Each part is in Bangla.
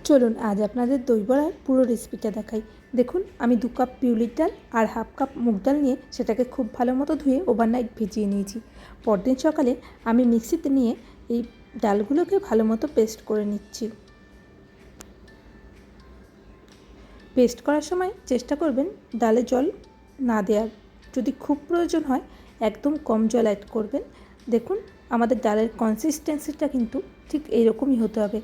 চলুন আজ আপনাদের দই বড়ার পুরো রেসিপিটা দেখাই। দেখুন আমি 2 কাপ বিউলির ডাল আর হাফ কাপ মুগ ডাল নিয়ে সেটাকে খুব ভালো মতো ধুয়ে ওভারনাইট ভিজিয়ে নিয়েছি। পরদিন সকালে আমি মিক্সিতে নিয়ে এই ডালগুলোকে ভালো মতো পেস্ট করে নিচ্ছি। পেস্ট করার সময় চেষ্টা করবেন ডালে জল না দেওয়ার, যদি খুব প্রয়োজন হয় একদম কম জল অ্যাড করবেন। দেখুন আমাদের ডালের কনসিস্টেন্সিটা কিন্তু ঠিক এইরকমই হতে হবে।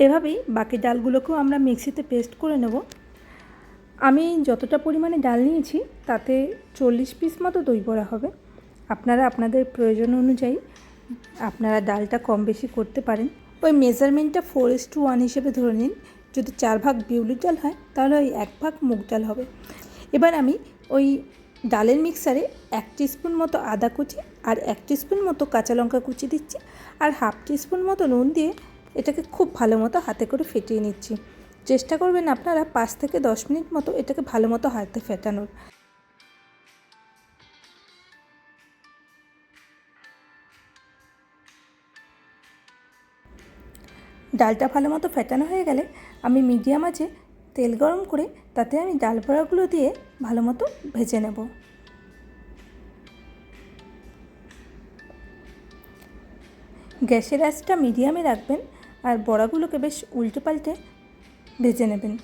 এভাবেই বাকি ডালগুলোকেও আমরা মিক্সিতে পেস্ট করে নেব। আমি যতটা পরিমাণে ডাল নিয়েছি তাতে 40 পিস মতো দই বড়া হবে। আপনারা আপনাদের প্রয়োজন অনুযায়ী আপনারা ডালটা কম বেশি করতে পারেন। ওই মেজারমেন্টটা 4:1 হিসেবে ধরে নিন। যদি 4 ভাগ বিউলির ডাল হয় তাহলে ওই 1 ভাগ মুগ ডাল হবে। এবার আমি ওই ডালের মিক্সারে 1 টিস্পুন মতো আদা কুচি আর 1 টিস্পুন মতো কাঁচা লঙ্কা কুচি দিচ্ছি আর হাফ টিস্পুন মতো নুন দিয়ে এটাকে খুব ভালো মতো হাতে করে ফেটিয়ে নিচ্ছি। চেষ্টা করবেন আপনারা 5 থেকে 10 মিনিট মতো এটাকে ভালো মতো হাতে ফেটানোর। ডালটা ভালো মতো ফেটানো হয়ে গেলে আমি মিডিয়াম আঁচে তেল গরম করে তাতে আমি ডাল বড়াগুলো দিয়ে ভালো মতো ভেজে নেব। গ্যাসের আঁচটা মিডিয়ামে রাখবেন আর বড়াগুলোকে বেশ উল্টে পাল্টে ভেজে নেবেন।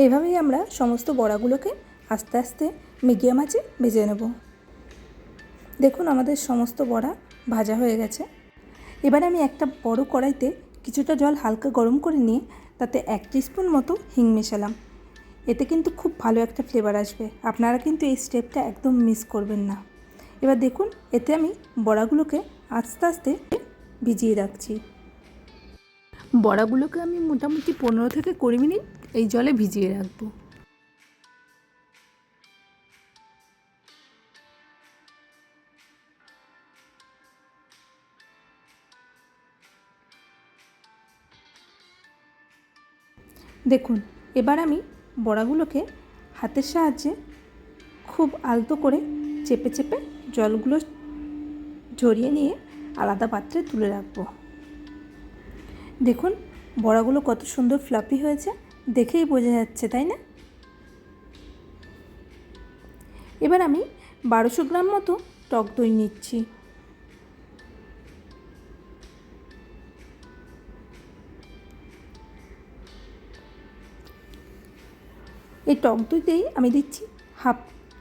এভাবেই আমরা সমস্ত বড়াগুলোকে আস্তে আস্তে মিডিয়াম আঁচে ভেজে নেব। দেখুন আমাদের সমস্ত বড়া ভাজা হয়ে গেছে। এবার আমি একটা বড় কড়াইতে কিছুটা জল হালকা গরম করে নিয়ে তাতে 1 টিস্পুন মতো হিং মেশালাম। এতে কিন্তু খুব ভালো একটা ফ্লেভার আসবে। আপনারা কিন্তু এই স্টেপটা একদম মিস করবেন না। এবার দেখুন এতে আমি বড়াগুলোকে আস্তে আস্তে ভিজিয়ে রাখছি। বড়াগুলোকে আমি মোটামুটি 15 থেকে 20 মিনিট এই জলে ভিজিয়ে রাখবো। দেখুন এবার আমি বড়াগুলোকে হাতের সাহায্যে খুব আলতো করে চেপে চেপে জলগুলো ঝরিয়ে নিয়ে আলাদা পাত্রে তুলে রাখবো। দেখুন বড়াগুলো কত সুন্দর ফ্লাফি হয়েছে, দেখেই বোঝা যাচ্ছে তাই না? এবার আমি 1200 গ্রাম মতো টক দই নিচ্ছি। এই টক দইতেই আমি দিচ্ছি হাফ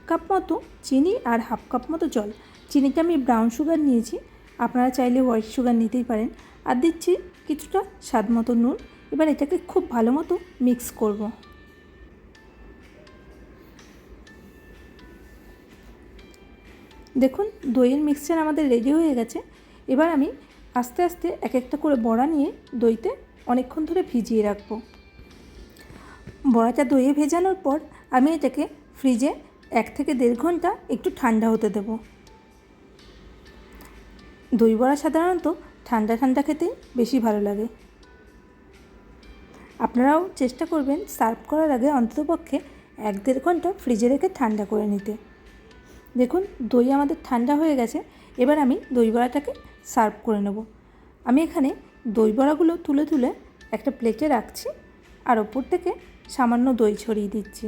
কাপ মতো চিনি আর হাফ কাপ মতো জল। চিনিটা আমি ব্রাউন সুগার নিয়েছি, আপনারা চাইলে হোয়াইট সুগার নিতেই পারেন। আর দিচ্ছি কিছুটা স্বাদ মতো নুন। এবার এটাকে খুব ভালো মতো মিক্স করব। দেখুন দইয়ের মিক্সচার আমাদের রেডি হয়ে গেছে। এবার আমি আস্তে আস্তে এক একটা করে বড়া নিয়ে দইতে অনেকক্ষণ ধরে ভিজিয়ে রাখবো। বড়াটা দইয়ে ভেজানোর পর আমি এটাকে ফ্রিজে 1 থেকে 1.5 ঘন্টা একটু ঠান্ডা হতে দেব। দই বড়া সাধারণত ঠান্ডা ঠান্ডা খেতেই বেশি ভালো লাগে। আপনারাও চেষ্টা করবেন সার্ভ করার আগে অন্ততপক্ষে 1-1.5 ঘন্টা ফ্রিজে রেখে ঠান্ডা করে নিতে। দেখুন দই আমাদের ঠান্ডা হয়ে গেছে। এবার আমি দই বড়াটাকে সার্ভ করে নেব। আমি এখানে দই বড়াগুলো তুলে তুলে একটা প্লেটে রাখছি আর ওপর থেকে সামান্য দই ছড়িয়ে দিচ্ছি।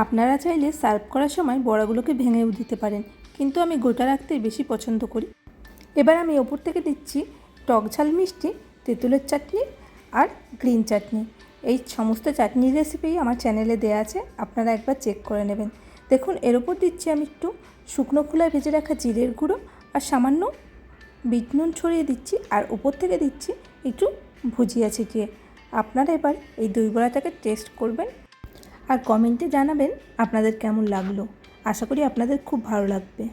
আপনারা চাইলে সার্ভ করার সময় বড়াগুলোকে ভেঙেও দিতে পারেন, কিন্তু আমি গোটা রাখতেই বেশি পছন্দ করি। এবার আমি ওপর থেকে দিচ্ছি টক ঝাল মিষ্টি তেঁতুলের চাটনি আর গ্রিন চাটনি। এই সমস্ত চাটনির রেসিপি আমার চ্যানেলে দেওয়া আছে, আপনারা একবার চেক করে নেবেন। দেখুন এর ওপর দিচ্ছি আমি একটু শুকনো খোলায় ভেজে রাখা জিরের গুঁড়ো আর সামান্য বিট নুন ছড়িয়ে দিচ্ছি আর ওপর থেকে দিচ্ছি একটু ভুজিয়া ছিটিয়ে। আপনারা এবার এই দই বড়াটাকে টেস্ট করবেন আর কমেন্টে জানাবেন আপনাদের কেমন লাগলো। আশা করি আপনাদের খুব ভালো লাগবে।